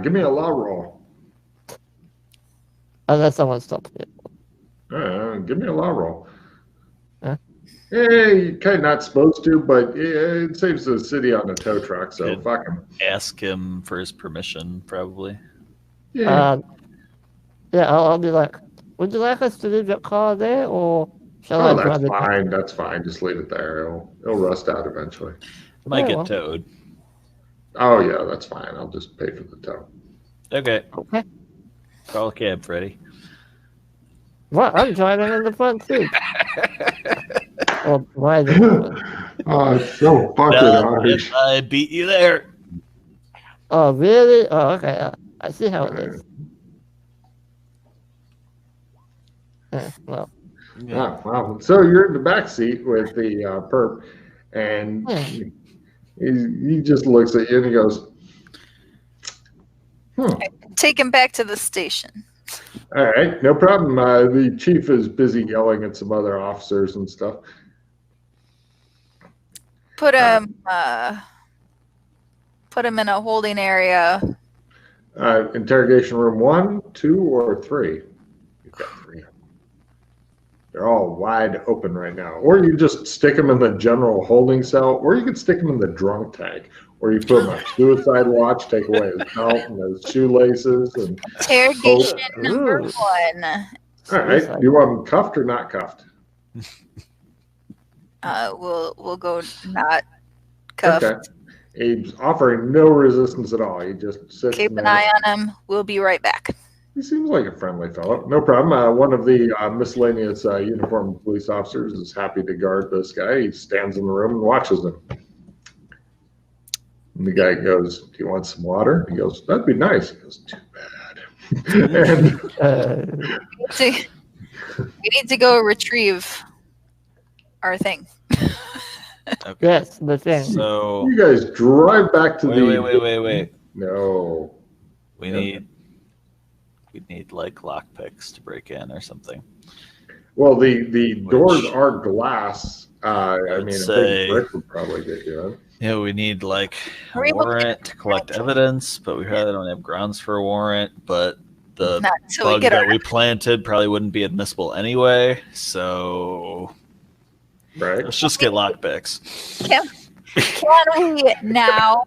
Give me a law roll. Unless someone stops it. Give me a law roll. Huh? You're kind of not supposed to, but it saves the city on a tow truck, so Good. fuck him. Ask him for his permission, probably. Yeah. I'll be like, would you like us to leave your car there, or shall I That's drive it? fine. That's fine. Just leave it there. It'll rust out eventually. Might Yeah, get well. towed. Oh yeah, that's fine. I'll just pay for the tow. Okay. Okay. Call a cab, Freddy. What? I'm driving in the front seat. Or riding in the front. Oh, it's so fucking harsh. I beat you there. Oh, really? Oh, okay. I see how it is. Well, Oh, wow. So you're in the back seat with the perp, and he just looks at you and he goes, Take him back to the station. all right, no problem. The chief is busy yelling at some other officers and stuff. Put him in a holding area. Interrogation room 1, 2, or 3? You've got 3. They're all wide open right now. Or you just stick them in the general holding cell, or you could stick them in the drunk tank, or you put them on suicide watch, take away his belt and his shoelaces. And Interrogation number 1. all right, do you want them cuffed or not cuffed? We'll go not cuffed. Okay. He's offering no resistance at all. He just sits Keep in an there. eye on him. We'll be right back. He seems like a friendly fellow. No problem. One of the miscellaneous uniformed police officers is happy to guard this guy. He stands in the room and watches him. And the guy goes, do you want some water? He goes, that'd be nice. He goes, too bad. And We need to go retrieve our thing. Okay. yes, the thing. So you guys drive back to wait. No. We need like lockpicks to break in or something. Well, the doors are glass. I mean, a say- big brick would probably get you in. Yeah, we need like Are a we looking warrant to collect evidence, but we probably don't have grounds for a warrant. But the Not until we bug get that our. we planted probably wouldn't be admissible anyway. So Right? let's just get lockpicks. Can we now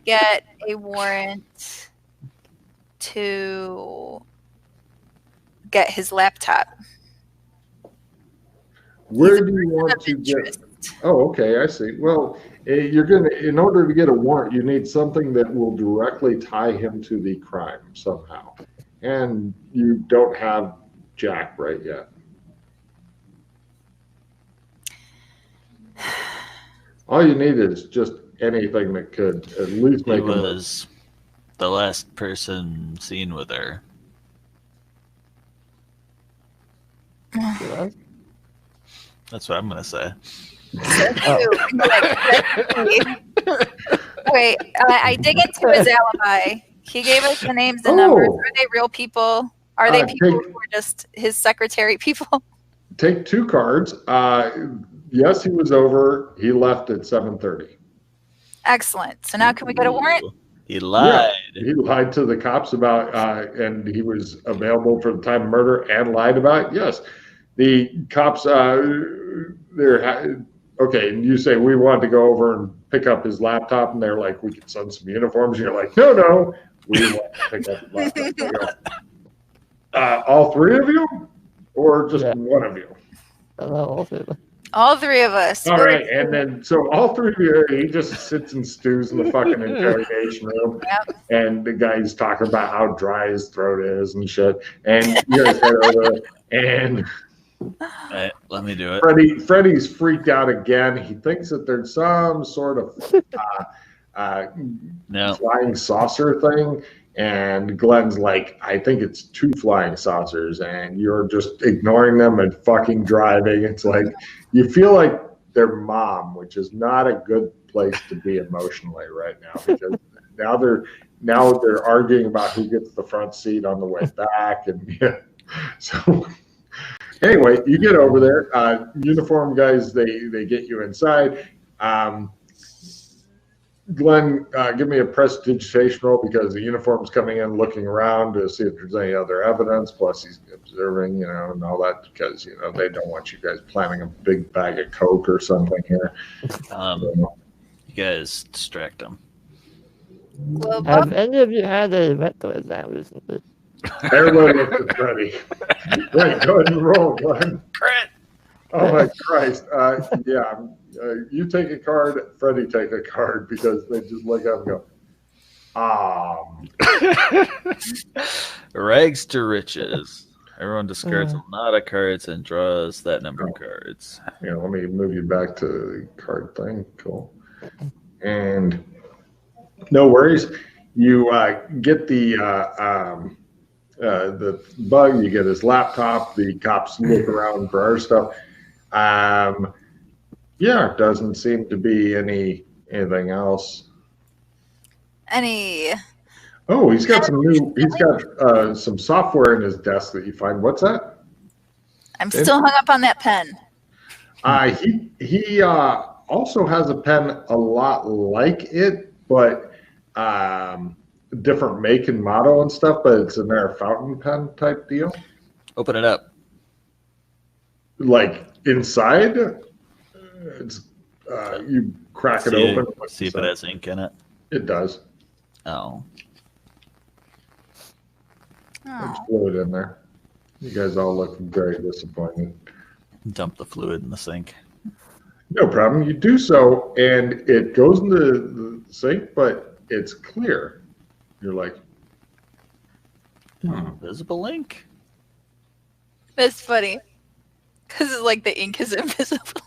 get a warrant to get his laptop? Where do you want to get? Oh, okay, I see. Well, in order to get a warrant, you need something that will directly tie him to the crime somehow. And you don't have Jack right yet. All you need is just anything that could at least He make him. was the last person seen with her. That's what I'm gonna say. Wait, I dig into his alibi. He gave us the names and numbers. Are they real people? Are they people who are just his secretary people? Take 2 cards. Yes, he was over. He left at 7:30. Excellent. So now can we get a warrant? He lied. Yeah, he lied to the cops about, and he was available for the time of murder and lied about it. Yes, the cops. Okay, and you say we want to go over and pick up his laptop, and they're like, we could send some uniforms. And you're like, no, we want to pick up his laptop. They go, all 3 of you, or just one of you? All 3 of us. All right, and then so all 3 of you, he just sits and stews in the fucking interrogation room, and the guy's talking about how dry his throat is and shit, and you guys head over, and Right, let me do it. Freddy's freaked out again. He thinks that there's some sort of flying saucer thing. And Glenn's like, I think it's 2 flying saucers, and you're just ignoring them and fucking driving. It's like you feel like their mom, which is not a good place to be emotionally right now, because now they're arguing about who gets the front seat on the way back, and so. Anyway, you get over there. Uniform guys, they get you inside. Glenn, give me a prestidigitation roll because the uniform's coming in, looking around to see if there's any other evidence. Plus, he's observing, and all that because they don't want you guys planting a big bag of coke or something here. You guys distract them. Have any of you had a mental exam recently? Everybody looks at Freddy. Right, go ahead and roll, Glenn. Crit. Oh my Christ! You take a card, Freddy take a card because they just look up and go, Rags to riches. Everyone discards a lot of cards and draws that number of cards. Let me move you back to the card thing. Cool. And no worries. You get the bug. You get his laptop. The cops look around for our stuff. It doesn't seem to be anything else. Oh, he's got some software in his desk that you find. What's that? I'm still hung up on that pen. He also has a pen a lot like it, but different make and model and stuff, but it's an air fountain pen type deal. Open it up. Like inside, it's you crack it open. See if it has ink in it. It does. Oh. There's fluid in there. You guys all look very disappointed. Dump the fluid in the sink. No problem. You do so, and it goes into the sink, but it's clear. You're like, Invisible ink? That's funny. Because it's like the ink is invisible.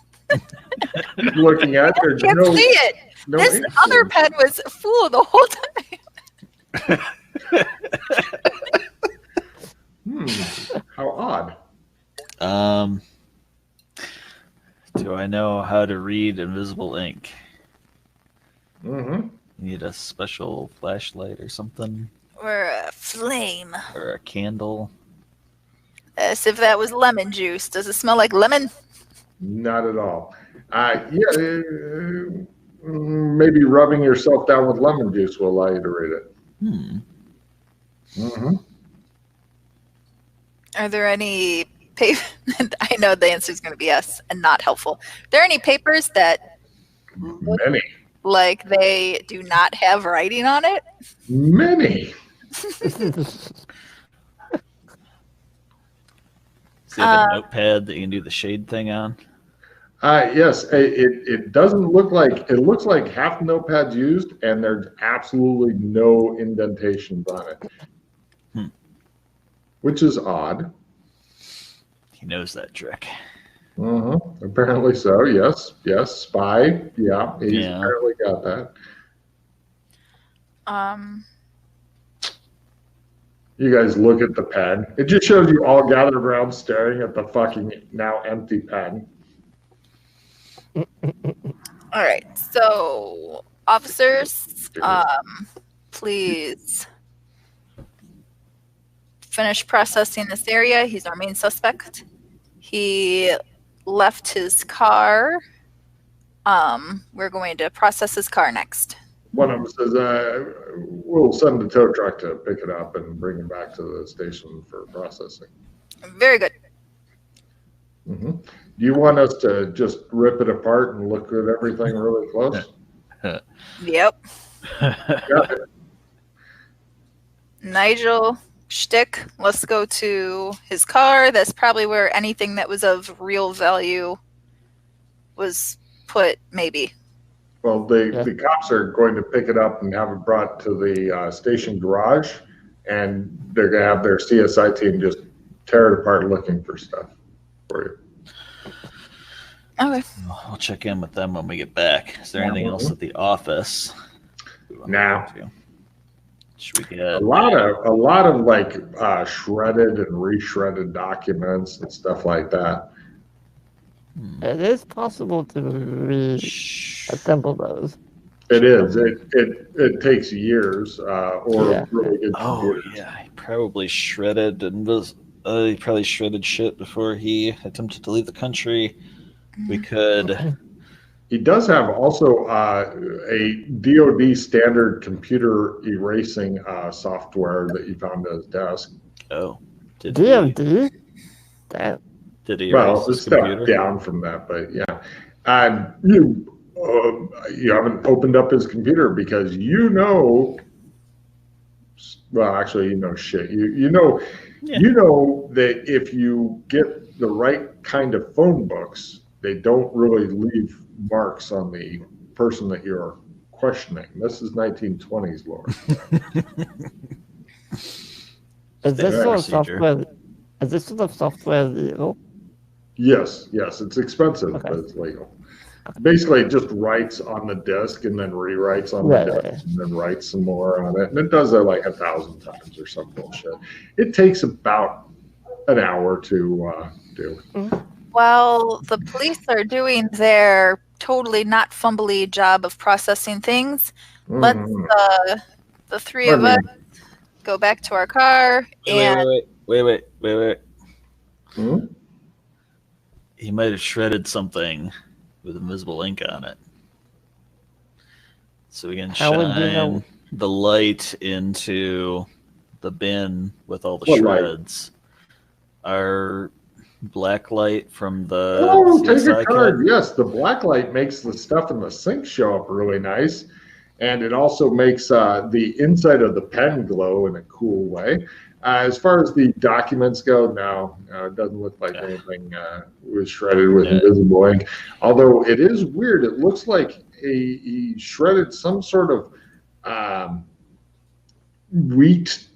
looking at it. I can't see it. This other pen was full the whole time. How odd. Do I know how to read invisible ink? Mm-hmm. You need a special flashlight or something? Or a flame. Or a candle? As if that was lemon juice. Does it smell like lemon? Not at all. Maybe rubbing yourself down with lemon juice will allow you to read it. Mm-hmm. Are there any papers? I know the answer is going to be yes and not helpful. Are there any papers that Many. Like they do not have writing on it? Many. Do you have a notepad that you can do the shade thing on? Yes, it doesn't look like, it looks like half the notepad's used and there's absolutely no indentations on it. Which is odd. He knows that trick. Mm-hmm. Apparently so, yes. Spy, yeah, he's apparently got that. You guys look at the pen. It just shows you all gathered around staring at the fucking now empty pen. All right, so officers, please finish processing this area. He's our main suspect. He left his car. We're going to process his car next. One of them says, we'll send the tow truck to pick it up and bring it back to the station for processing. Very good. Mm-hmm. Do you want us to just rip it apart and look at everything really close? Yep. Got it. Nigel, Shtick, let's go to his car. That's probably where anything that was of real value was put, maybe. Well, the cops are going to pick it up and have it brought to the station garage, and they're going to have their CSI team just tear it apart looking for stuff for you. Okay. I'll check in with them when we get back. Is there anything else at the office? Now, should we get a lot of like shredded and reshredded documents and stuff like that. It is possible to reassemble those. It is. It takes years or really good computers. Yeah, he probably shredded and he probably shredded shit before he attempted to leave the country. We could He does have also a DoD standard computer erasing software that he found at his desk. Oh, did DMD? Damn. he erase Well, his it's step computer? down from that, but yeah. You haven't opened up his computer because you know. Well, actually, you know shit. You know that if you get the right kind of phone books, they don't really leave marks on the person that you're questioning. This is 1920s lore. Is this Standard sort of procedure. software? Is this sort of software legal? Yes, it's expensive, Okay. but it's legal. Basically, it just writes on the disk and then rewrites on the disk and then writes some more on it. And it does that like 1,000 times or some bullshit. It takes about an hour to do. While the police are doing their totally not fumbly job of processing things, let's the three of us go back to our car and Wait. Hmm? He might have shredded something with invisible ink on it. So we can How would you know? shine the light into the bin with all the What light? shreds. Our black light from the Oh, take CSI a card. kit. Yes, the black light makes the stuff in the sink show up really nice. And it also makes the inside of the pen glow in a cool way. As far as the documents go, no, it doesn't look like anything was shredded with invisible ink. Although it is weird. It looks like he shredded some sort of wheat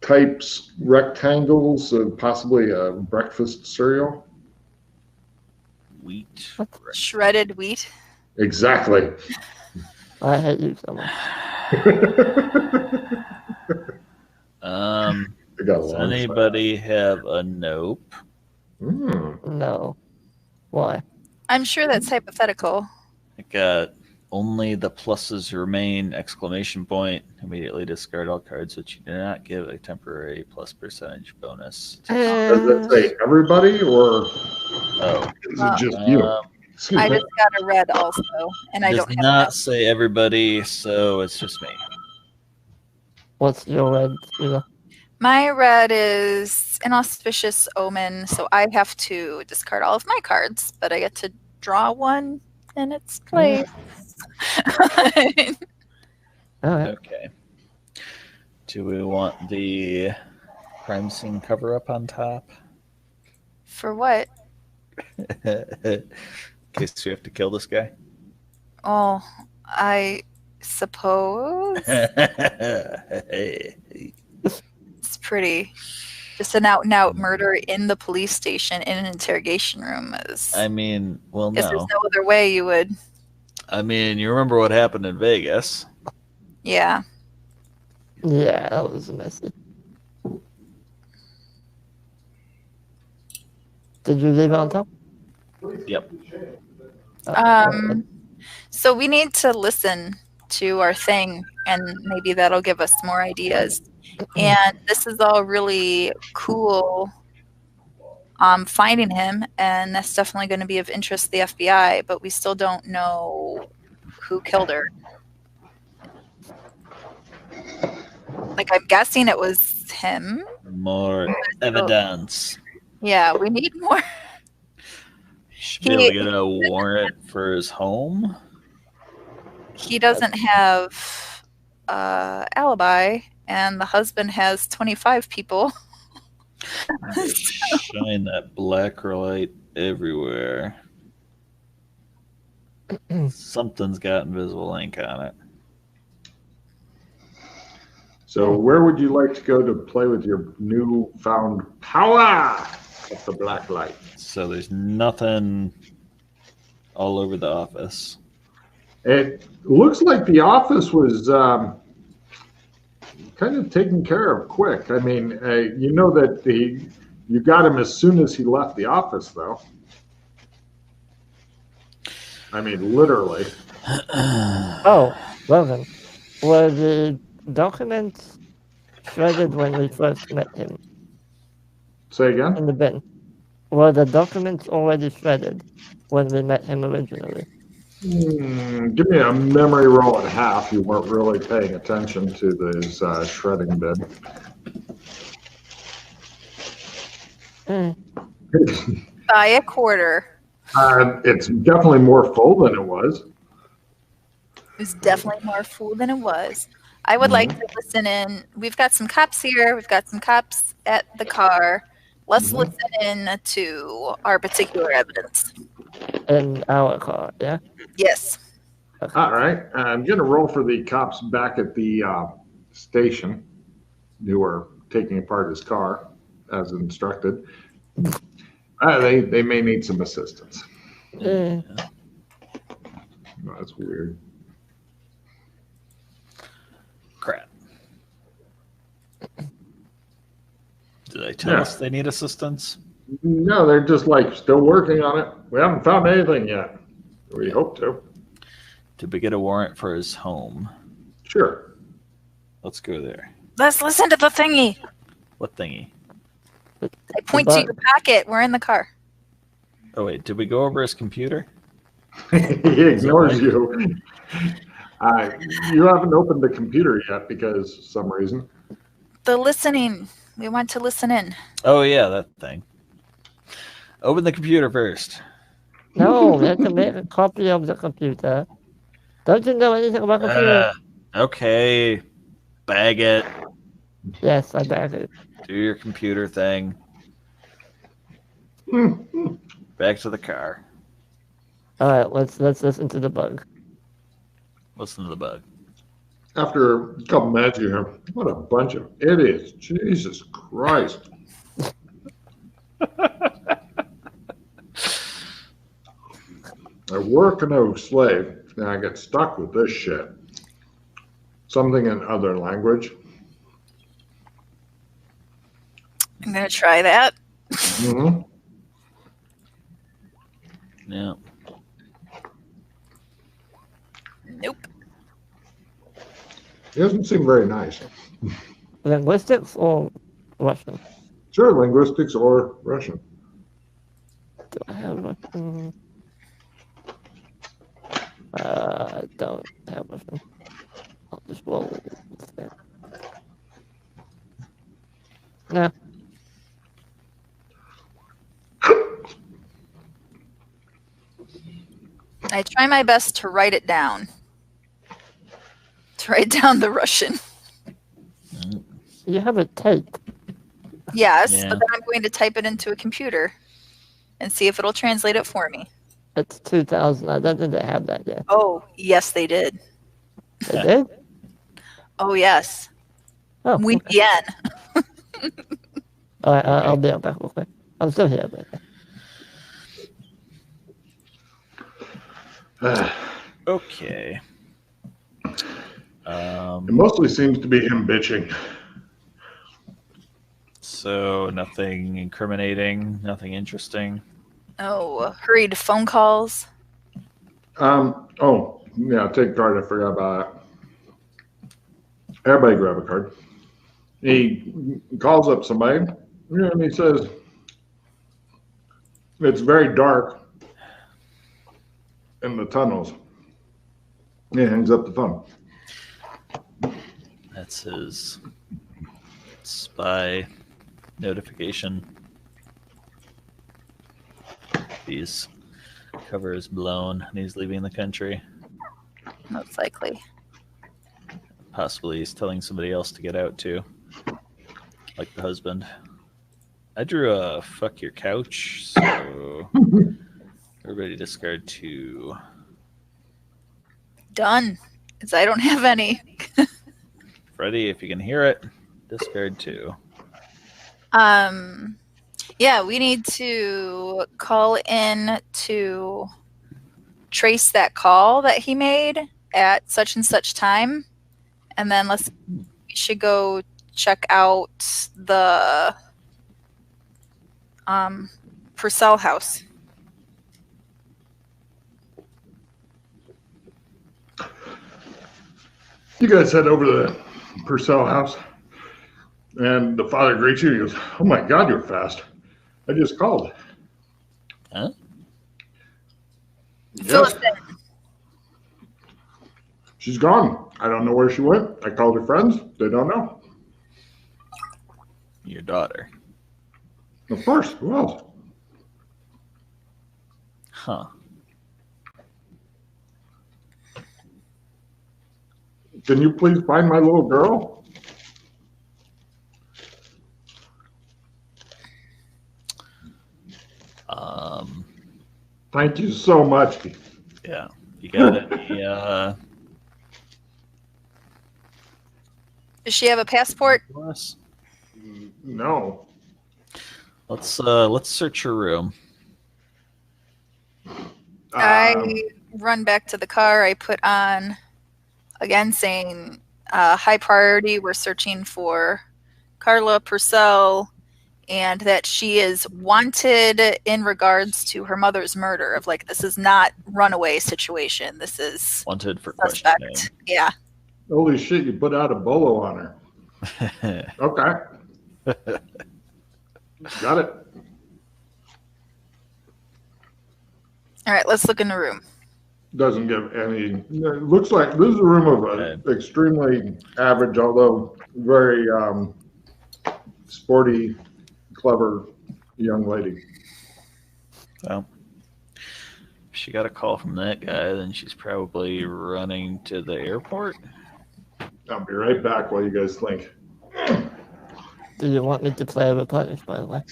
types rectangles of possibly a breakfast cereal. Wheat. shredded wheat. Exactly. I hate you so much. Does anybody have a nope? No. Why? I'm sure that's hypothetical. I got only the pluses remain, exclamation point. Immediately discard all cards which you do not give a temporary plus percentage bonus. Does it say everybody or Oh, is it just you? Excuse I me. just got a red also, and I does don't have not that. say everybody, so it's just me. What's your red, Sheila? My red is an auspicious omen, so I have to discard all of my cards, but I get to draw one in its place. All right. Okay. Do we want the crime scene cover up on top? For what? In case we have to kill this guy? Oh, I suppose it's pretty. Just an out-and-out murder in the police station in an interrogation room is. I mean, well, Guess there's no. no other way you would. I mean, you remember what happened in Vegas? Yeah. Yeah, that was messy. Did you leave it on top? Yep. So we need to listen to our thing, and maybe that'll give us more ideas. And this is all really cool. Finding him, and that's definitely going to be of interest to the FBI, but we still don't know who killed her. Like, I'm guessing it was him. More evidence. Yeah, we need more. Should be able to get a warrant for his home. He doesn't have alibi, and the husband has 25 people. Shine that black light everywhere. Something's got invisible ink on it. So where would you like to go to play with your newfound power of the black light? So there's nothing all over the office. It looks like the office was kind of taken care of quick. I mean, you know that you got him as soon as he left the office, though. I mean, literally. Oh, well then. Were the documents shredded when we first met him Say again? in the bin? Were the documents already shredded when we met him originally? Give me a memory roll at half. You weren't really paying attention to this shredding bit. By a quarter. It's definitely more full than it was. It was definitely more full than it was. I would like to listen in. We've got some cops here. We've got some cops at the car. Let's listen in to our particular evidence. In our car, yeah? Yes. Okay. All right. I'm going to roll for the cops back at the station who are taking apart his car as instructed. They may need some assistance. Yeah. Oh, that's weird. Crap. Did they tell us they need assistance? No, they're just like still working on it. We haven't found anything yet. We hope to. Did we get a warrant for his home? Sure. Let's go there. Let's listen to the thingy. What thingy? I point to your pocket. We're in the car. Oh, wait. Did we go over his computer? He ignores you. You haven't opened the computer yet because of some reason. The listening. We want to listen in. Oh, yeah, that thing. Open the computer first. No, we have to make a copy of the computer. Don't you know anything about computers? Okay. Bag it. Yes, I bag it. Do your computer thing. Back to the car. All right, let's listen to the bug. Listen to the bug. After a couple minutes, you hear, what a bunch of idiots. Jesus Christ. I work no slave, and I get stuck with this shit. Something in other language. I'm going to try that. Mm-hmm. Yeah. Nope. He doesn't seem very nice. Linguistics or Russian? Sure, linguistics or Russian. Do I have Russian? I don't have Russian. I'll just roll instead. No. I try my best to write it down. To write down the Russian. You have a tape. Yes, Yeah. but then I'm going to type it into a computer and see if it'll translate it for me. It's 2000. I don't think they have that yet. Oh, yes, they did. They did? Oh, yes. Oh, Muy okay. bien. All right, I'll be right back real quick. I'm still here. But... Okay. It mostly seems to be him bitching. So nothing incriminating, nothing interesting. Oh, hurried phone calls. Oh, yeah, take a card. I forgot about it. Everybody grab a card. He calls up somebody, and he says, it's very dark in the tunnels. He hangs up the phone. That's his spy notification. His cover is blown and he's leaving the country. Most likely. Possibly he's telling somebody else to get out too. Like the husband. I drew a fuck your couch, so everybody discard 2. Done. Because I don't have any. Freddie, if you can hear it, discard 2. Yeah, we need to call in to trace that call that he made at such and such time. And then we should go check out the Purcell house. You guys head over to the Purcell house, and the father greets you. He goes, oh my God, you're fast. I just called. Huh? Fill Yes. us in. She's gone. I don't know where she went. I called her friends. They don't know. Your daughter. Of course. Who else? Huh. Can you please find my little girl? Thank you so much. Yeah. You got any Does she have a passport? for us? No. Let's search your room. I run back to the car. I put on, again, saying high priority. We're searching for Carla Purcell, and that she is wanted in regards to her mother's murder. Of like, this is not runaway situation. This is Wanted for suspect. questioning. Yeah. Holy shit, you put out a bolo on her. Okay. Got it. All right, let's look in the room. Doesn't give any. It looks like this is a room of an extremely average, although very sporty, clever young lady. Well, if she got a call from that guy, then she's probably running to the airport. I'll be right back while you guys think. Do you want me to play replenish, by the way?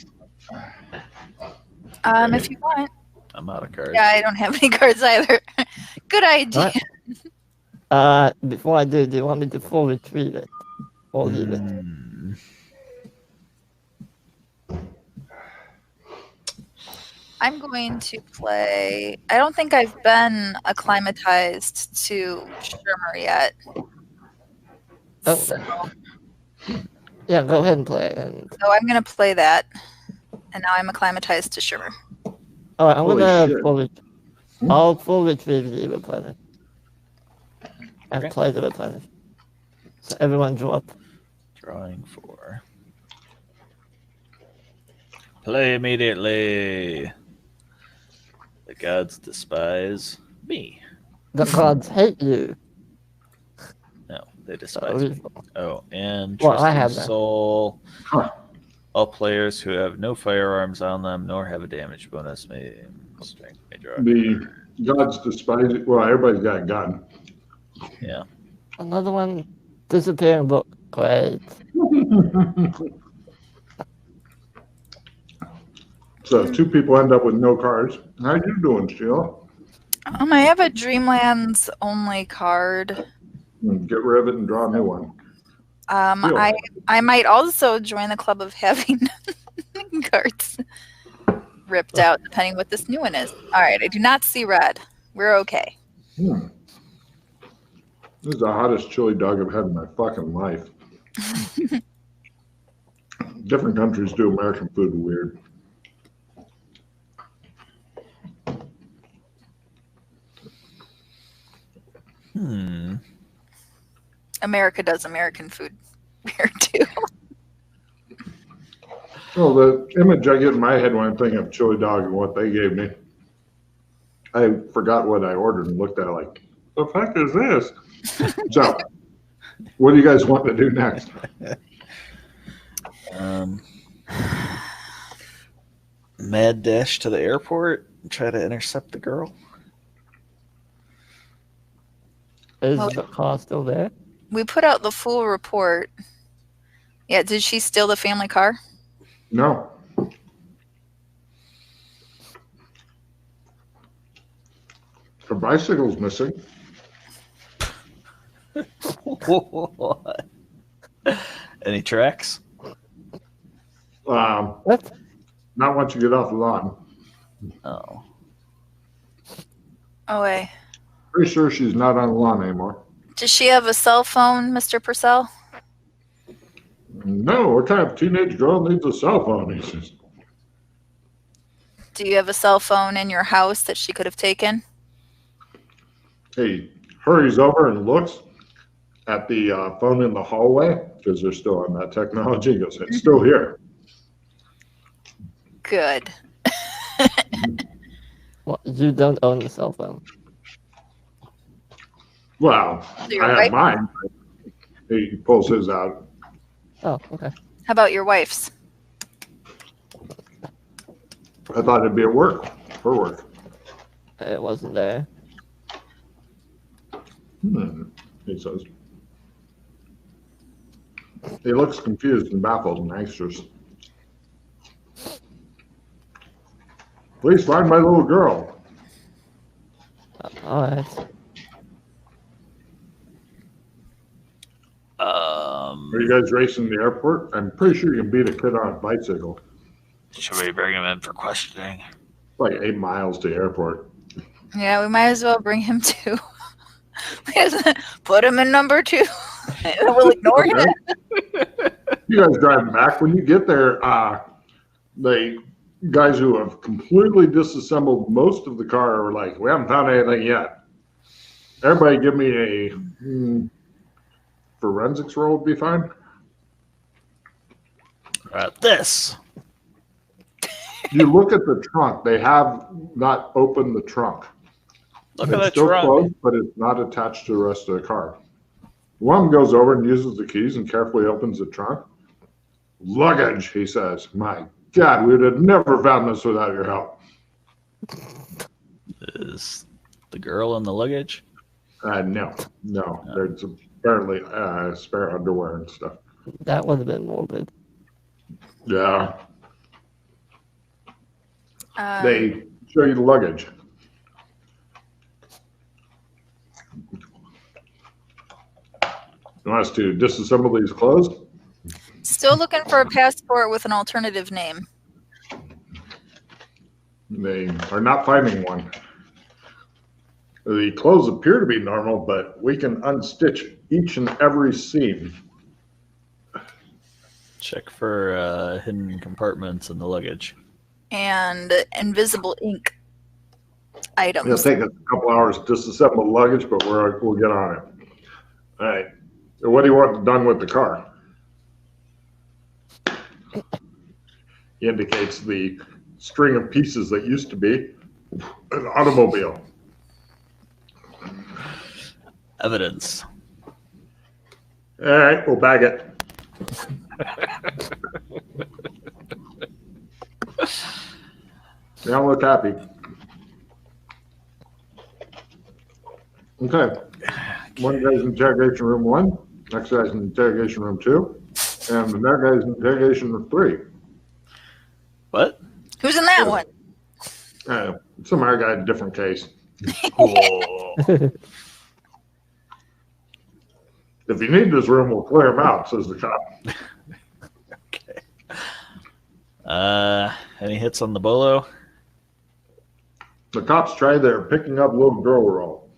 If you want. I'm out of cards. Yeah, I don't have any cards either. Good idea. Right. Before I do you want me to full retrieve it? Or leave it? I'm going to play. I don't think I've been acclimatized to Shimmer yet. Oh. So Yeah, go ahead and play it. I'm going to play that. And now I'm acclimatized to Shimmer. All right, I'm Holy gonna shit. I'll full retrieve the replenish. And Okay. play the replenish. So everyone drop. Drawing 4. Play immediately. The gods despise me. The gods hate you. No, they despise me. Oh, and Well, I Trusting have that. Soul. Huh. All players who have no firearms on them nor have a damage bonus may strength may draw. The gods despise it. Well, everybody's got a gun. Yeah. Another one, disappearing book. Great. So two people end up with no cards. How you doing, Sheila? I have a Dreamlands only card. Get rid of it and draw a new one. I might also join the club of having cards ripped out, depending what this new one is. All right, I do not see red. We're okay. This is the hottest chili dog I've had in my fucking life. Different countries do American food weird. America does American food weird too. Well, the image I get in my head when I'm thinking of chili dog and what they gave me, I forgot what I ordered and looked at it like, the fuck is this? So, what do you guys want to do next? Mad dash to the airport and try to intercept the girl. Is the car still there? We put out the full report. Yeah, did she steal the family car? No. Her bicycle's missing. What? Any tracks? What? Not once you get off the lawn. Oh. Oh, wait. Pretty sure she's not on the lawn anymore. Does she have a cell phone, Mr. Purcell? No, what kind of teenage girl needs a cell phone? He says. Do you have a cell phone in your house that she could have taken? He hurries over and looks at the phone in the hallway because they're still on that technology. He goes, it's still here. Good. Well, you don't own the cell phone. Well, Your I have wife? mine. He pulls his out. Oh, okay. How about your wife's? I thought it'd be at work. For work. It wasn't there. He says. He looks confused and baffled and anxious. Please find my little girl. All right. Are you guys racing the airport? I'm pretty sure you can beat a kid on a bicycle. Should we bring him in for questioning? Like 8 miles to the airport. Yeah, we might as well bring him too. Put him in number 2. We'll ignore him. You guys driving back. When you get there, the guys who have completely disassembled most of the car are like, we haven't found anything yet. Everybody give me a forensics roll would be fine. This. You look at the trunk. They have not opened the trunk. Look It's at the still trunk. closed, but it's not attached to the rest of the car. One goes over and uses the keys and carefully opens the trunk. Luggage, he says. My God, we would have never found this without your help. Is the girl in the luggage? No. There's apparently spare underwear and stuff. That would have been morbid. Yeah. They show you the luggage. You want us to disassemble these clothes? Still looking for a passport with an alternative name. They are not finding one. The clothes appear to be normal, but we can unstitch each and every seam. Check for hidden compartments in the luggage. And invisible ink It'll items. take us a couple hours to disassemble the luggage, but we'll get on it. All right. So what do you want done with the car? He indicates the string of pieces that used to be an automobile. Evidence. All right, we'll bag it. You don't look happy. Okay. One guy's in interrogation room 1, next guy's in interrogation room 2, and the next guy's in interrogation room 3. What? Who's in that one? Some other guy in a different case. Cool. If you need this room, we'll clear him out, says the cop. Okay. Any hits on the bolo? The cops try their picking up little girl roll.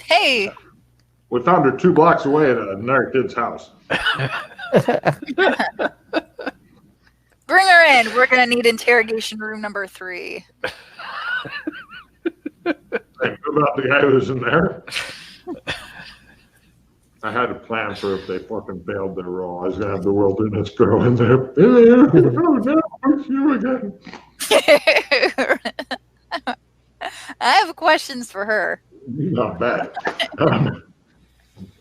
Hey, We found her 2 blocks away at another kid's house. bring her in. We're going to need interrogation room number 3. Hey, what about the guy who was in there? I had a plan for if they fucking failed their role. I was going to have the wilderness girl in there. Oh, no, it's you again. I have questions for her. Not bad.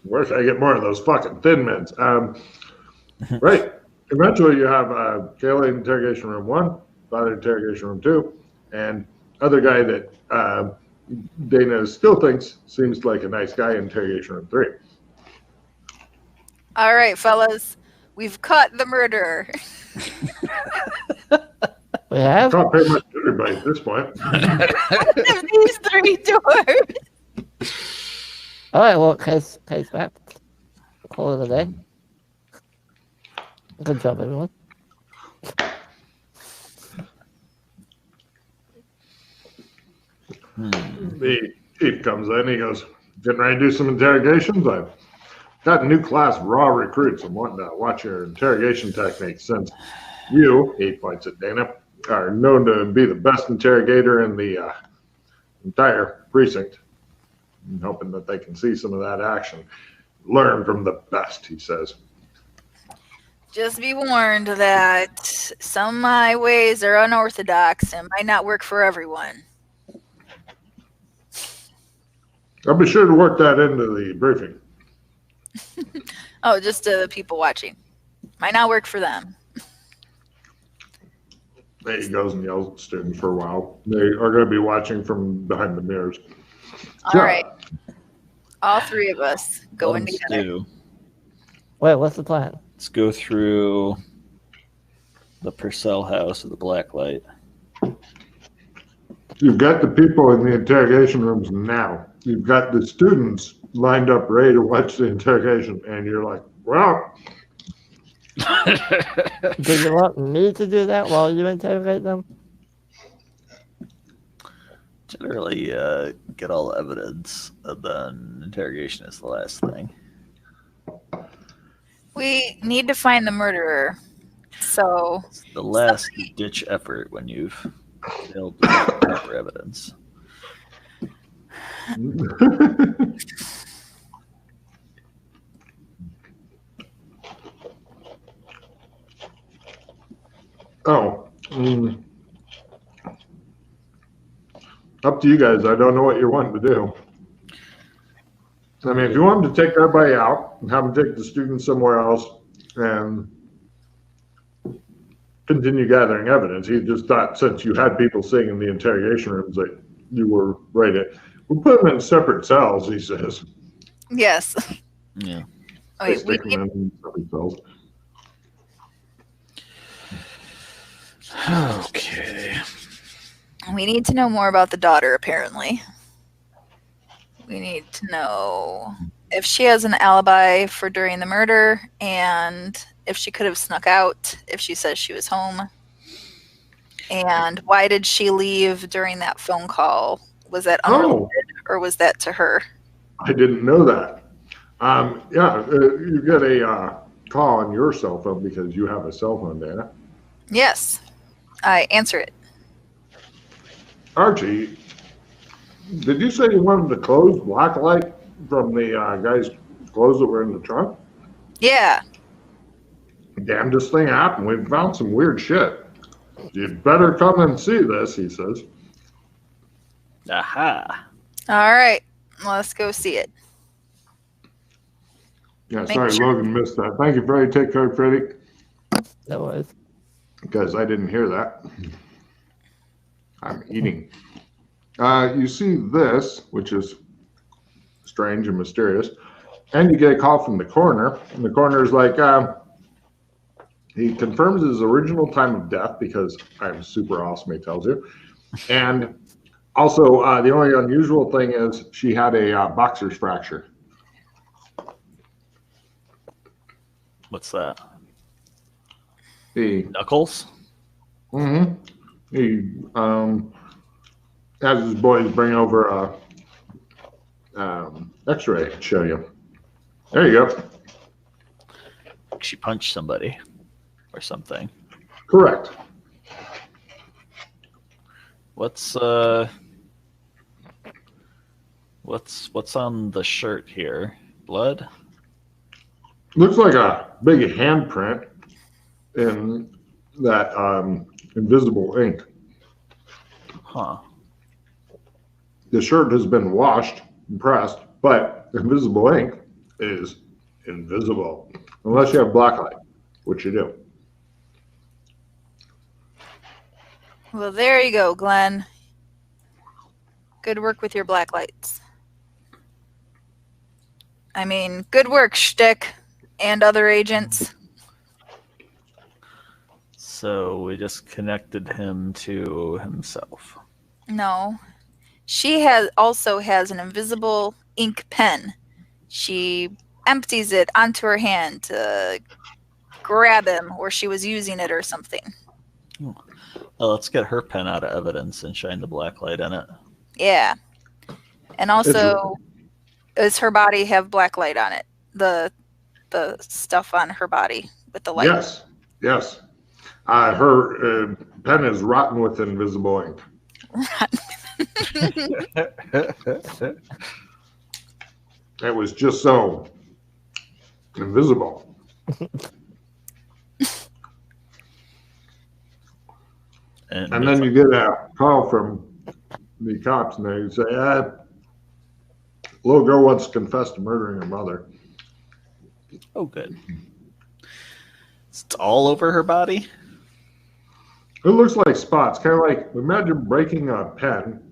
Where can I get more of those fucking thin mints? Right. Eventually, you have Kayla in interrogation room 1, Father in interrogation room 2, and other guy that Dana still thinks seems like a nice guy in interrogation room 3. All right, fellas. We've caught the murderer. We have? Can't pay much to everybody at this point. One of these 3 doors. All right, well, case wrapped. Call it a day. Good job, everyone. The chief comes in. He goes, getting ready to do some interrogations. I've got a new class of raw recruits and wanting to watch your interrogation techniques since you, he points at Dana, are known to be the best interrogator in the entire precinct. I'm hoping that they can see some of that action. Learn from the best, he says. Just be warned that some of my ways are unorthodox and might not work for everyone. I'll be sure to work that into the briefing. Oh, just the people watching. Might not work for them. He goes and yells at students for a while. They are going to be watching from behind the mirrors. All right. All three of us going together. Wait, what's the plan? Let's go through the Purcell house with the black light. You've got the people in the interrogation rooms now. You've got the students lined up ready to watch the interrogation, and you're like, well. Do you want me to do that while you interrogate them? Generally, get all the evidence, and then interrogation is the last thing. We need to find the murderer. So It's the last ditch effort when you've failed to get proper evidence. Up to you guys. I don't know what you're wanting to do. I mean, if you want them to take everybody out and have them take the students somewhere else and continue gathering evidence, he just thought since you had people sitting in the interrogation rooms that you were ready to. We'll put them in separate cells, he says. yes. Yeah. Okay, They stick them in separate cells. Okay. we need to know more about the daughter, apparently. We need to know if she has an alibi for during the murder and if she could have snuck out if she says she was home. And why did she leave during that phone call? Was that unrelated or was that to her? I didn't know that. You get a call on your cell phone because you have a cell phone, Dana. Yes. I answer it. Archie, did you say you wanted to close blacklight from the guy's clothes that were in the trunk? Yeah. Damnedest thing happened. We found some weird shit. You'd better come and see this, he says. Aha. All right. Let's go see it. Yeah, sorry, Logan missed that. Thank you, Freddie. Take care, Freddie. That was. Because I didn't hear that. I'm eating. You see this, which is strange and mysterious, and you get a call from the coroner, and the coroner's like, he confirms his original time of death because I'm super awesome, he tells you. And also, the only unusual thing is she had a boxer's fracture. What's that? The Knuckles? Mm-hmm. He has his boys bring over a X-ray to show you. There you go. She punched somebody or something. Correct. What's on the shirt here? Blood? Looks like a big handprint in that invisible ink. Huh. The shirt has been washed and pressed, but invisible ink is invisible unless you have blacklight, which you do. Well, there you go, Glenn. Good work with your black lights. I mean, good work, Shtick and other agents. So we just connected him to himself. No. She also has an invisible ink pen. She empties it onto her hand to grab him, or she was using it or something. Well, let's get her pen out of evidence and shine the black light in it. Yeah. And also, does her body have black light on it? The stuff on her body with the light? Yes. Her pen is rotten with invisible ink. It was just so invisible. And then you get a call from the cops, and they say, little girl wants to confess to murdering her mother. Oh, good. It's all over her body? It looks like spots, kind of like, imagine breaking a pen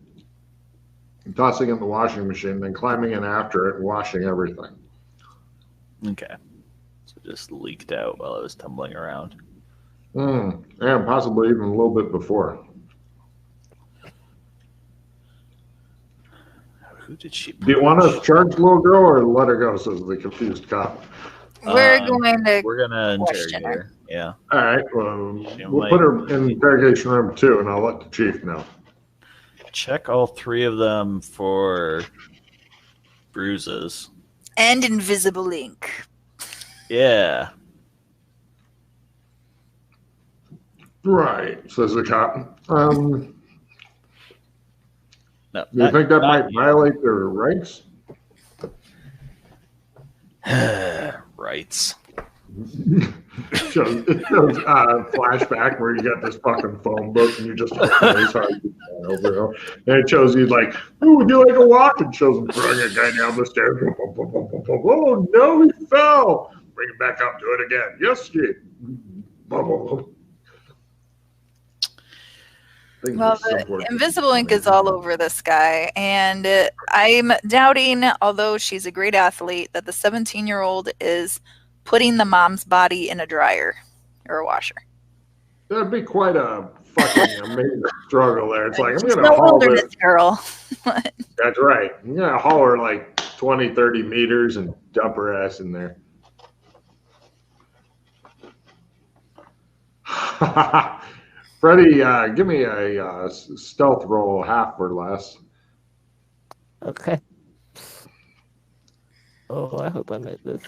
and tossing it in the washing machine, then climbing in after it and washing everything. Okay. So it just leaked out while I was tumbling around. And possibly even a little bit before. Who did she punch? Do you want us to charge the little girl or let her go, says the confused cop? We're gonna question interrogate her. Yeah. All right, we'll put her in interrogation room 2, and I'll let the chief know. Check all 3 of them for bruises. And invisible ink. Yeah. Right, says the cop. No. Do you think that might violate their rights? Rights. It shows flashback where you got this fucking phone book and you just over, and it shows you like, oh, would you like a walk? And shows him throwing a guy down the stairs. Oh no, he fell. Bring him back up. Do it again. Yes, Chief. Well, the invisible ink is all over this guy, and I'm doubting, although she's a great athlete, that the 17-year-old is putting the mom's body in a dryer or a washer. That'd be quite a fucking amazing struggle there. It's like, I'm going to no haul wilderness this girl. That's right. I'm going to haul her like 20, 30 meters and dump her ass in there. Freddie, give me a stealth roll, half or less. Okay. Oh, I hope I made this.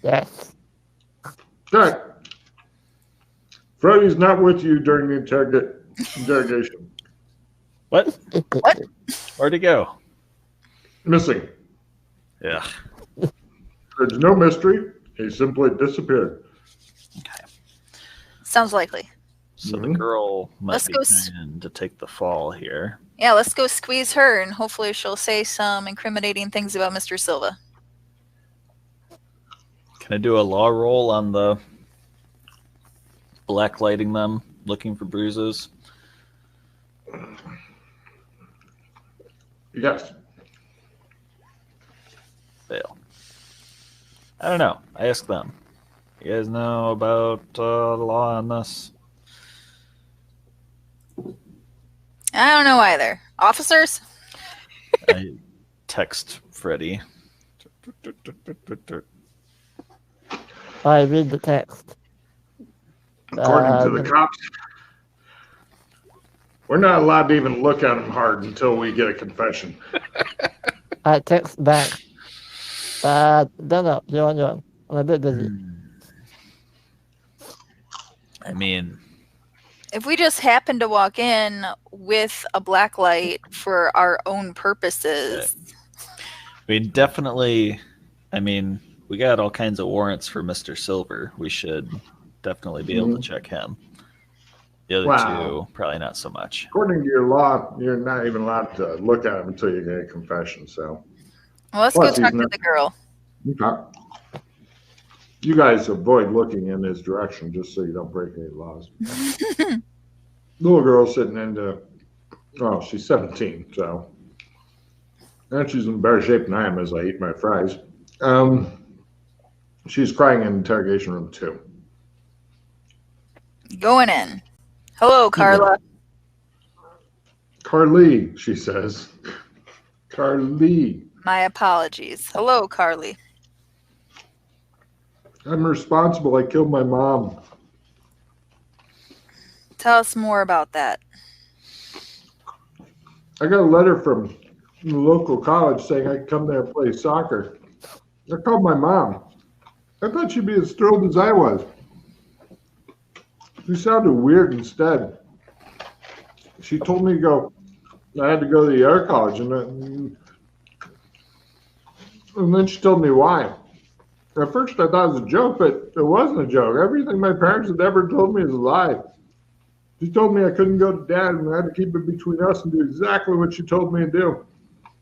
Yes. Okay. Freddie's not with you during the interrogation. What? What? Where'd he go? Missing. Yeah. There's no mystery. He simply disappeared. Okay. Sounds likely. So the girl might Let's be go trying to take the fall here. Yeah, let's go squeeze her, and hopefully she'll say some incriminating things about Mr. Silva. Can I do a law roll on the blacklighting them, looking for bruises? Yes. Fail. I don't know. I ask them. You guys know about the law on this? I don't know either. Officers? I text Freddie. I read the text. According to the cops, we're not allowed to even look at him hard until we get a confession. I text back. No, you're on your own. I'm a bit busy. I mean, If we just happen to walk in with a black light for our own purposes. we definitely, I mean, we got all kinds of warrants for Mr. Silver. We should definitely be able to check him. The other two, probably not so much. According to your law, you're not even allowed to look at him until you get a confession. So, Well, let's Plus, go talk he's to not- the girl. okay. You guys avoid looking in his direction just so you don't break any laws. Little girl sitting she's 17, so. And she's in better shape than I am as I eat my fries. She's crying in interrogation room 2. Going in. Hello, Carla. Carly, she says. Carly. My apologies. Hello, Carly. I'm responsible. I killed my mom. Tell us more about that. I got a letter from the local college saying I could come there and play soccer. I called my mom. I thought she'd be as thrilled as I was. She sounded weird instead. She told me I had to go to the art college, and then she told me why. At first I thought it was a joke, but it wasn't a joke. Everything my parents had ever told me is a lie. She told me I couldn't go to Dad and I had to keep it between us and do exactly what she told me to do.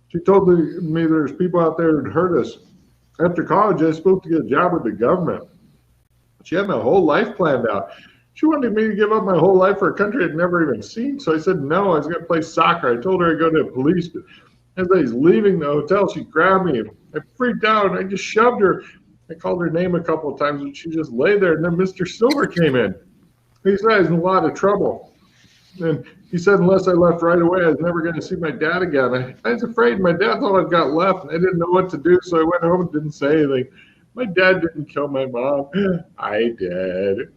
She told me there's people out there who'd hurt us. After college, I was supposed to get a job with the government. She had my whole life planned out. She wanted me to give up my whole life for a country I'd never even seen. So I said no, I was going to play soccer. I told her I'd go to the police. But as I was leaving the hotel, she grabbed me. I freaked out. I just shoved her. I called her name a couple of times, and she just lay there. And then Mr. Silver came in. He said I was in a lot of trouble. And he said unless I left right away, I was never going to see my dad again. I was afraid. My dad's all I've got left, and I didn't know what to do, so I went home and didn't say anything. My dad didn't kill my mom. I did.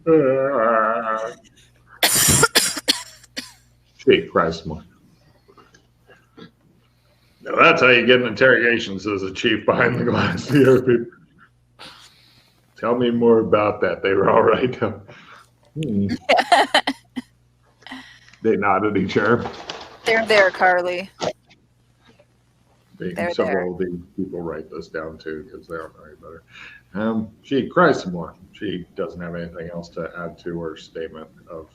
Gee, Christ, man. Now that's how you get an interrogation, says the chief behind the glass. The other people. Tell me more about that. They were all right. They nodded each other. They're there, Carly. Several of these people write this down too because they don't know any better. Gee, Christ, more. She doesn't have anything else to add to her statement of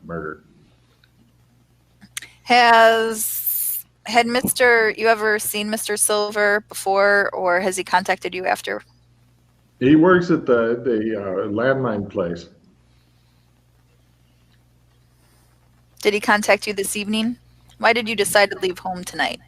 murder. Had you ever seen Mr. Silver before, or has he contacted you after? He works at the landmine place. Did he contact you this evening? Why did you decide to leave home tonight?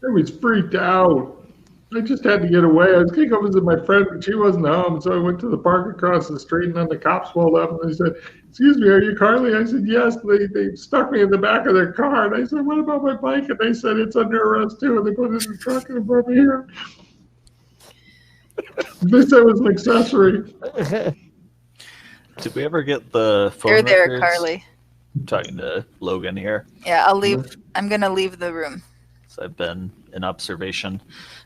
I was freaked out. I just had to get away. I was going to go visit my friend, but she wasn't home. So I went to the park across the street, and then the cops pulled up, and they said, "Excuse me, are you Carly?" I said, "Yes." They stuck me in the back of their car, and I said, "What about my bike?" And they said, "It's under arrest, too." And they put it in the truck and brought me here. They said it was an accessory. Did we ever get the phone You're there, records? Carly. I'm talking to Logan here. Yeah, I'll leave. I'm going to leave the room. So I've been in observation.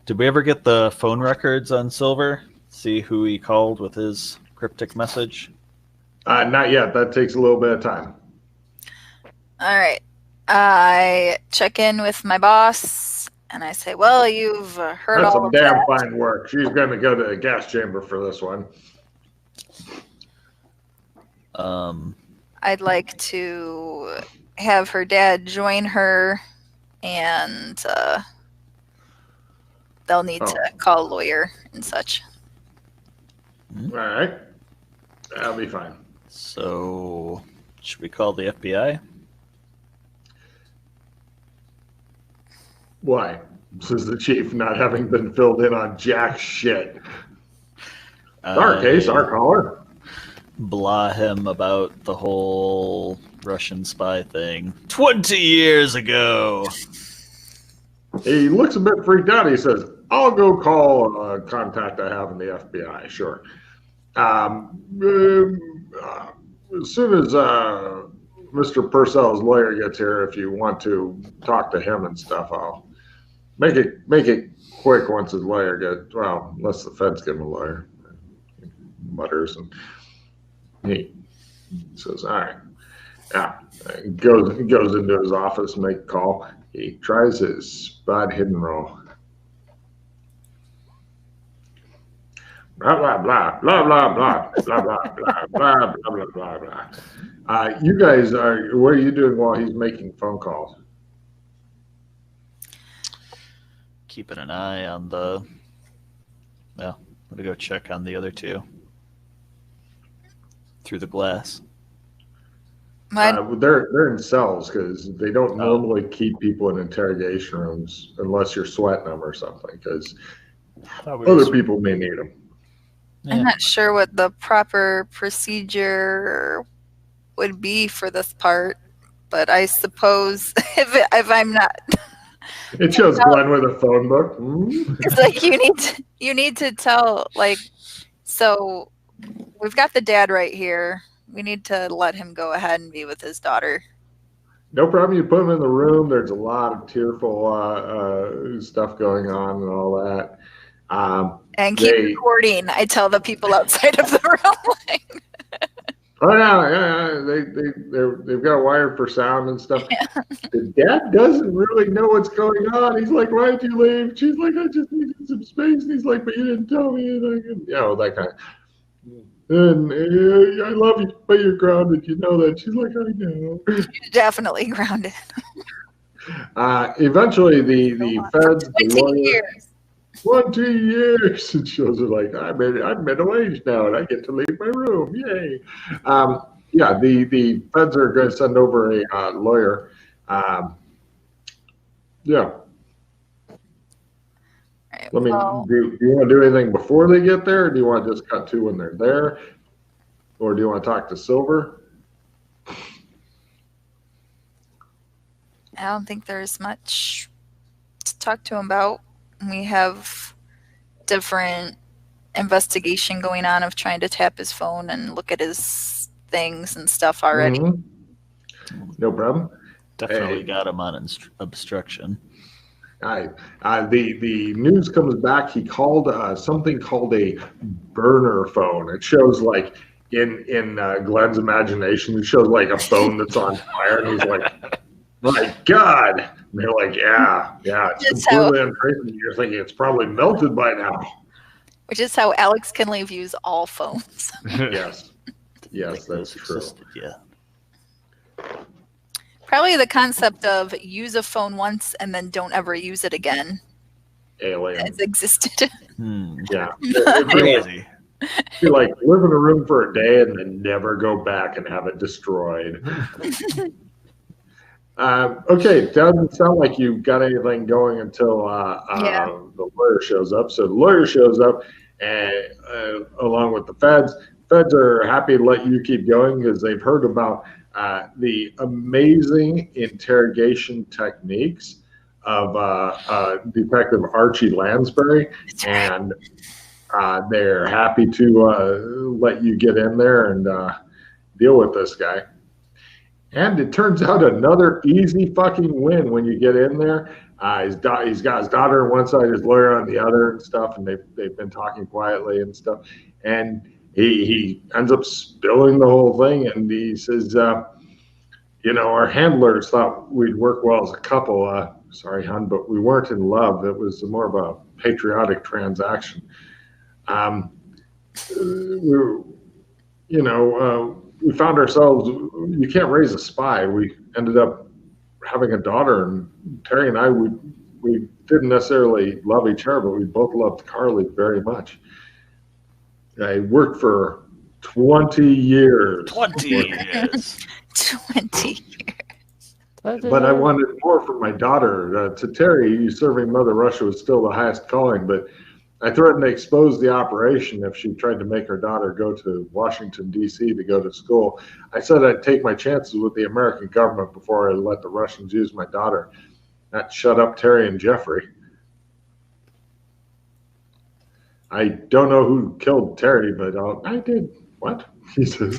Did we ever get the phone records on Silver? See who he called with his cryptic message? Not yet. That takes a little bit of time. All right. I check in with my boss, and I say, well, you've heard That's all some of damn that. fine work. She's going to go to the gas chamber for this one. I'd like to have her dad join her, and they'll need to call a lawyer and such. All right. That'll be fine. So, should we call the FBI? Why? Says the chief, not having been filled in on jack shit. Our case, our caller. Blah him about the whole Russian spy thing 20 years ago. He looks a bit freaked out. He says, "I'll go call a contact I have in the FBI, sure. As soon as Mr. Purcell's lawyer gets here, if you want to talk to him and stuff, I'll make it quick once his lawyer gets, well, unless the feds give him a lawyer." He mutters, and he says, "All right." Yeah, he goes into his office, make a call. He tries his spot hidden roll. Blah blah blah blah blah blah blah blah blah blah blah blah blah. You guys are. What are you doing while he's making phone calls? Keeping an eye on the. Well, I'm gonna go check on the other two through the glass. They're in cells because they don't normally keep people in interrogation rooms unless you're sweating them or something, because other people may need them. Yeah. I'm not sure what the proper procedure would be for this part, but I suppose if I'm not, It shows Glenn with a phone book. it's like you need to tell, like, so we've got the dad right here. We need to let him go ahead and be with his daughter. No problem. You put him in the room. There's a lot of tearful stuff going on and all that. And keep recording. I tell the people outside of the room. Oh yeah. They've got wired for sound and stuff. The dad doesn't really know what's going on. He's like, "Why did you leave?" She's like, "I just needed some space." And he's like, "But you didn't tell me." And that kind of. And I love you, but you're grounded. You know that. She's like, "I know." Definitely grounded. Eventually, the feds, the 20 lawyer, years. 20 years, and she was like, I'm middle-aged now, and I get to leave my room. Yay. The feds are going to send over a lawyer. Yeah. Right, Let me. well, Do you want to do anything before they get there, or do you want to just cut to when they're there, or do you want to talk to Silver? I don't think there's much to talk to him about. We have different investigation going on of trying to tap his phone and look at his things and stuff already. Mm-hmm. No problem. Definitely got him on obstruction. The news comes back. He called something called a burner phone. It shows like in Glenn's imagination, it shows like a phone that's on fire, and he's like, "My God!" And they're like, "Yeah, it's completely untraceable." You're thinking it's probably melted by now. Which is how Alex Kinley views all phones. Yes, that's true. Existed, yeah. Probably the concept of use a phone once and then don't ever use it again Alien has existed. Yeah, Crazy. you like live in a room for a day and then never go back and have it destroyed. Okay, it doesn't sound like you've got anything going until the lawyer shows up. So the lawyer shows up, and along with the feds. Feds are happy to let you keep going because they've heard about the amazing interrogation techniques of Detective Archie Lansbury, and they're happy to let you get in there and deal with this guy. And it turns out another easy fucking win when you get in there. He's got his daughter on one side, his lawyer on the other, and stuff. And they've been talking quietly and stuff. And he ends up spilling the whole thing. And he says, our handlers thought we'd work well as a couple. Sorry, hon, but we weren't in love. It was more of a patriotic transaction. We found ourselves, you can't raise a spy. We ended up having a daughter, and Terry and I, we didn't necessarily love each other, but we both loved Carly very much. I worked for 20 years. 20 years. 20 years. But I wanted more for my daughter. To Terry, serving Mother Russia was still the highest calling, but I threatened to expose the operation if she tried to make her daughter go to Washington, D.C. to go to school. I said I'd take my chances with the American government before I let the Russians use my daughter. That shut up Terry and Jeffrey. I don't know who killed Terry, but I did. What? He says.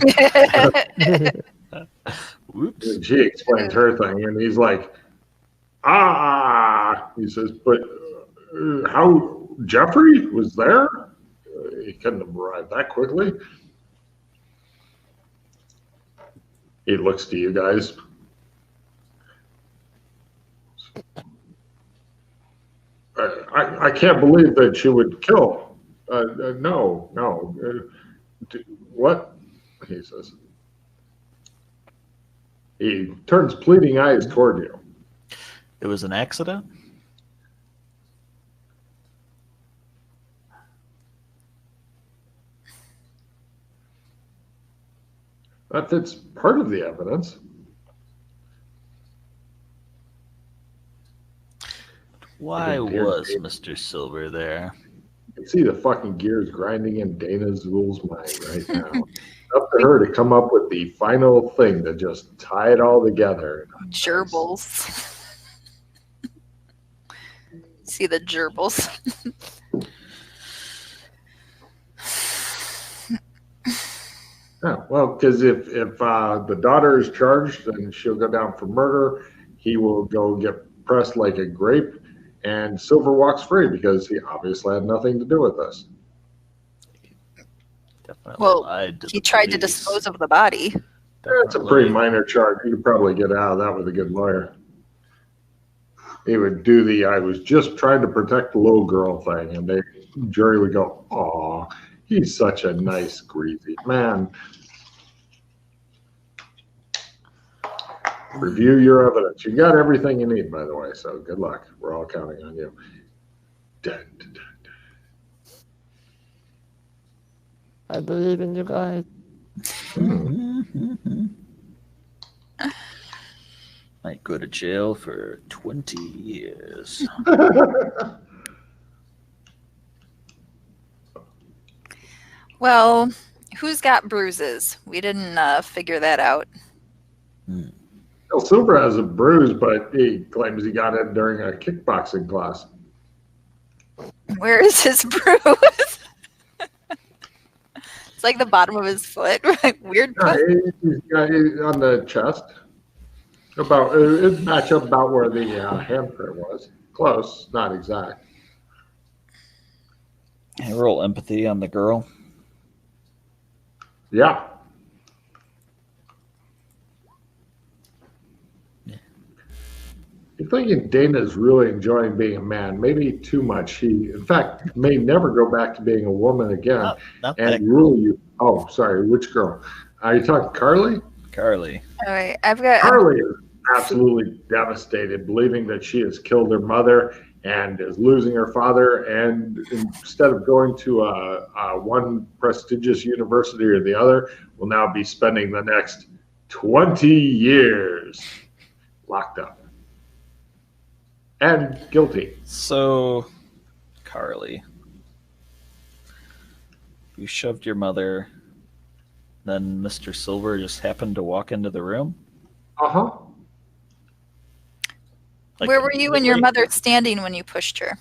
Whoops. She explains her thing, and he's like, he says, but how... Jeffrey was there? He couldn't have arrived that quickly. He looks to you guys. I can't believe that she would kill. No. What? He says. He turns pleading eyes toward you. It was an accident? That fits part of the evidence. Why was Mr. Silver there? You can see the fucking gears grinding in Dana Zool's mind right now. Up to her to come up with the final thing to just tie it all together. Gerbils. See the gerbils. Yeah, well, because if the daughter is charged, then she'll go down for murder. He will go get pressed like a grape, and Silver walks free because he obviously had nothing to do with this. Definitely Well, lied to he the tried to police. dispose of the body. It's a pretty minor charge. You could probably get out of that with a good lawyer. He would do the "I was just trying to protect the little girl" thing, and the jury would go, "Aw, he's such a nice, greasy man." Review your evidence. You got everything you need, by the way, so good luck. We're all counting on you. Dun, dun, dun. I believe in you guys. Might go to jail for 20 years. Well, who's got bruises? We didn't figure that out. Well, Silver has a bruise, but he claims he got it during a kickboxing class. Where is his bruise? It's like the bottom of his foot. Weird. Yeah, he's got it on the chest. About it match up about where the handprint was. Close, not exact. Hey, roll empathy on the girl. Yeah. You're thinking Dana's really enjoying being a man, maybe too much. He, in fact, may never go back to being a woman again. Not and that really, oh, sorry, which girl? Are you talking Carly? Carly. All right, I've got. Carly is absolutely devastated, believing that she has killed her mother and is losing her father. And instead of going to one prestigious university or the other, will now be spending the next 20 years locked up. And guilty. So, Carly, you shoved your mother, then Mr. Silver just happened to walk into the room? Uh-huh. Like, Where were you and your immediately? mother standing when you pushed her?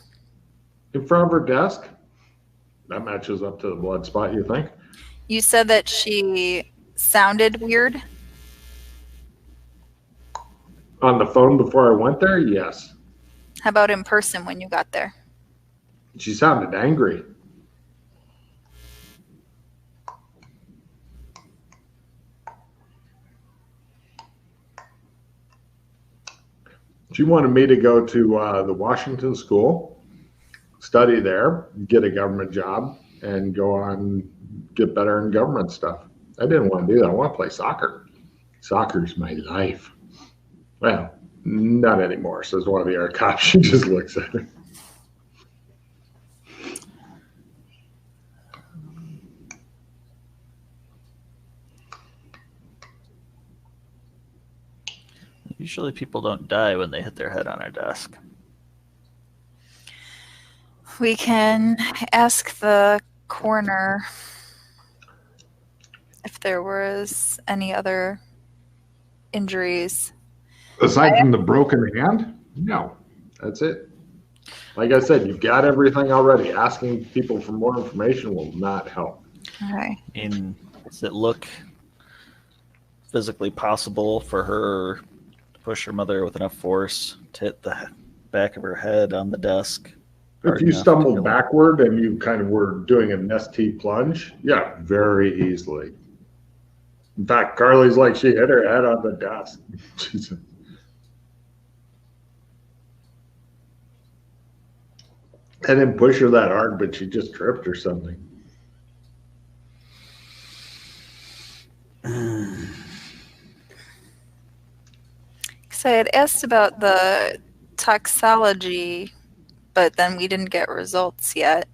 In front of her desk. That matches up to the blood spot, you think? You said that she sounded weird. On the phone before I went there? Yes. How about in person when you got there? She sounded angry. She wanted me to go to the Washington School, study there, get a government job, and go on, get better in government stuff. I didn't want to do that. I want to play soccer. Soccer's my life. Well, not anymore, says one of the other cops. She just looks at her. Usually people don't die when they hit their head on our desk. We can ask the coroner if there was any other injuries. Aside from the broken hand? No, that's it. Like I said, you've got everything already. Asking people for more information will not help. Okay. Does it look physically possible for her to push her mother with enough force to hit the back of her head on the desk? If you stumbled backward and you kind of were doing an ST plunge, yeah, very easily. In fact, Carly's like she hit her head on the desk. I didn't push her that hard, but she just tripped or something. Because I had asked about the toxology, but then we didn't get results yet.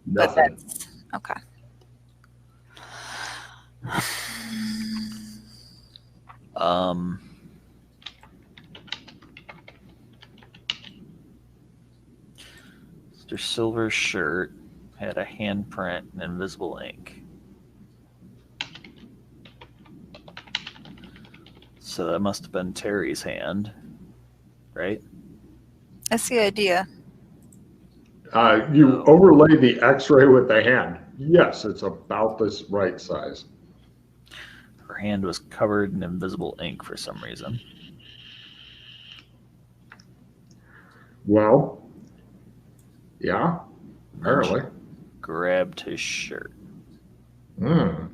But Nothing. that's okay. Mr. Silver's shirt had a handprint and invisible ink. So that must have been Terry's hand, right? That's the idea. You overlay the x-ray with the hand. Yes, it's about this right size. Her hand was covered in invisible ink for some reason. Well, yeah, apparently. Grabbed his shirt. Hmm.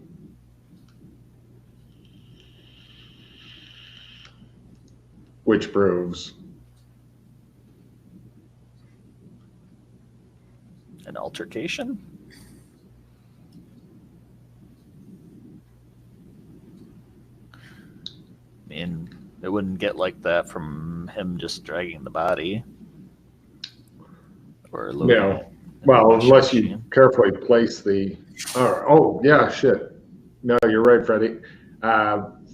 Which proves An altercation? I mean, it wouldn't get like that from him just dragging the body. Or loading no. it in a Well, washing unless you machine. carefully place the. Oh, yeah, shit. No, you're right, Freddie.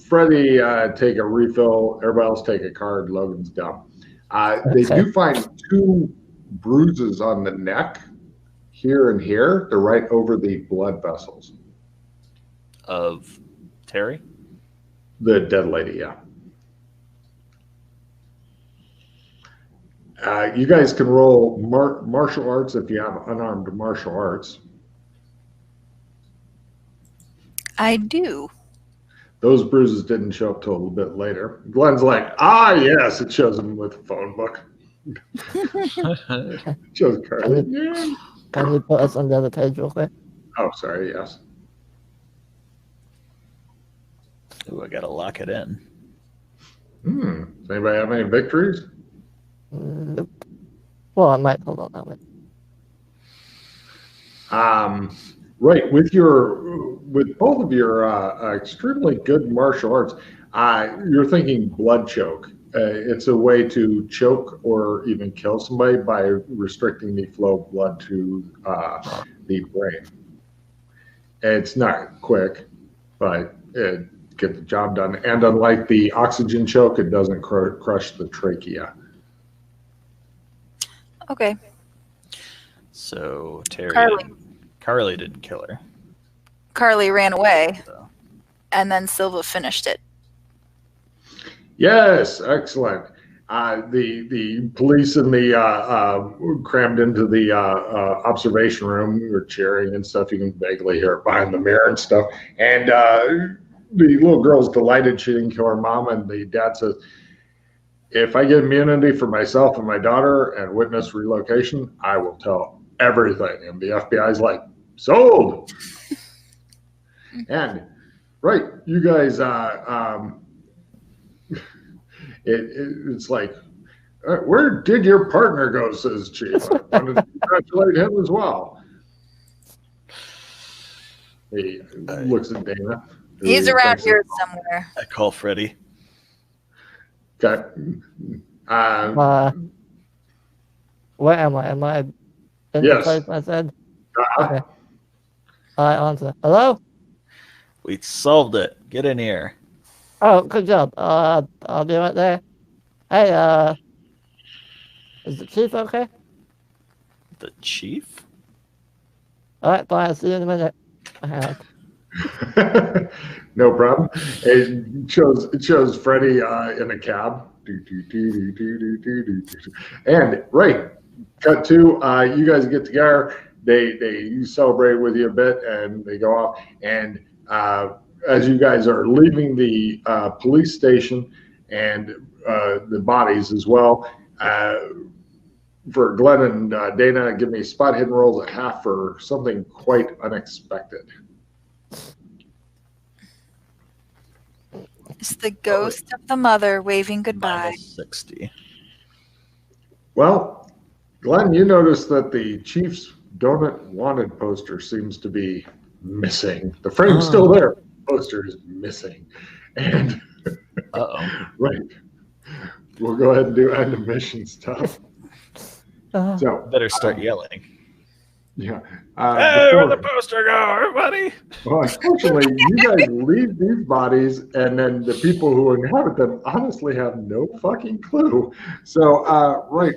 Freddie, take a refill. Everybody else take a card. Logan's dumb. They Okay. do find 2 bruises on the neck, here and here. They're right over the blood vessels. Of Terry? The dead lady, yeah. You guys can roll martial arts if you have unarmed martial arts. I do. Those bruises didn't show up till a little bit later. Glenn's like, yes, it shows him with a phone book. It shows Carly. Yeah. Can you put us on the other page real quick? Oh, sorry, yes. Ooh, I gotta lock it in. Does anybody have any victories? Nope. Well, I might. Hold on. That way. Right, with both of your extremely good martial arts, you're thinking blood choke. It's a way to choke or even kill somebody by restricting the flow of blood to the brain. It's not quick, but it gets the job done. And unlike the oxygen choke, it doesn't crush the trachea. Okay. So Terry, Carly. Carly didn't kill her. Carly ran away, So. and then Silva finished it. Yes, excellent. The police and the crammed into the observation room. We were cheering and stuff. You can vaguely hear it behind the mirror and stuff. And the little girl's delighted she didn't kill her mom. And the dad says, if I get immunity for myself and my daughter and witness relocation, I will tell everything. And the FBI's like, sold. And right, you guys, it's like, where did your partner go, says Chief. I wanted to congratulate him as well. He looks at Dana. He's around here somewhere. I call Freddie. Okay. Where am I? Am I in Yes. the place I said? Okay. I answer. Hello? We solved it. Get in here. Oh, good job. I'll be right there. Hey, is the chief okay? The chief? All right, bye. I'll see you in a minute. No problem. It shows Freddie in a cab. And right, cut to you guys get together. They celebrate with you a bit, and they go off. And as you guys are leaving the police station and the bodies as well, for Glenn and Dana, give me spot hidden rolls at half for something quite unexpected. It's the ghost of the mother waving goodbye. -60. Well, Glenn, you notice that the Chief's Donut Wanted poster seems to be missing. The frame's still there. The poster is missing. And right. We'll go ahead and do end of mission stuff. So Better start yelling. Yeah. Hey, where'd the poster go, everybody? Well, unfortunately, you guys leave these bodies, and then the people who inhabit them honestly have no fucking clue. So, right.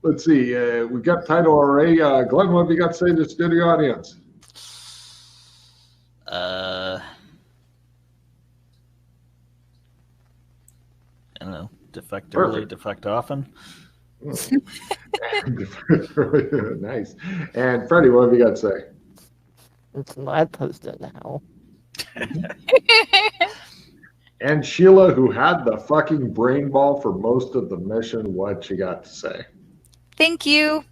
Let's see. We got title already. Glenn, what have you got to say to the studio audience? I don't know. Defect early, defect often. Nice. And Freddie, what have you got to say? It's my poster now. And Sheila, who had the fucking brain ball for most of the mission, what you got to say? Thank you.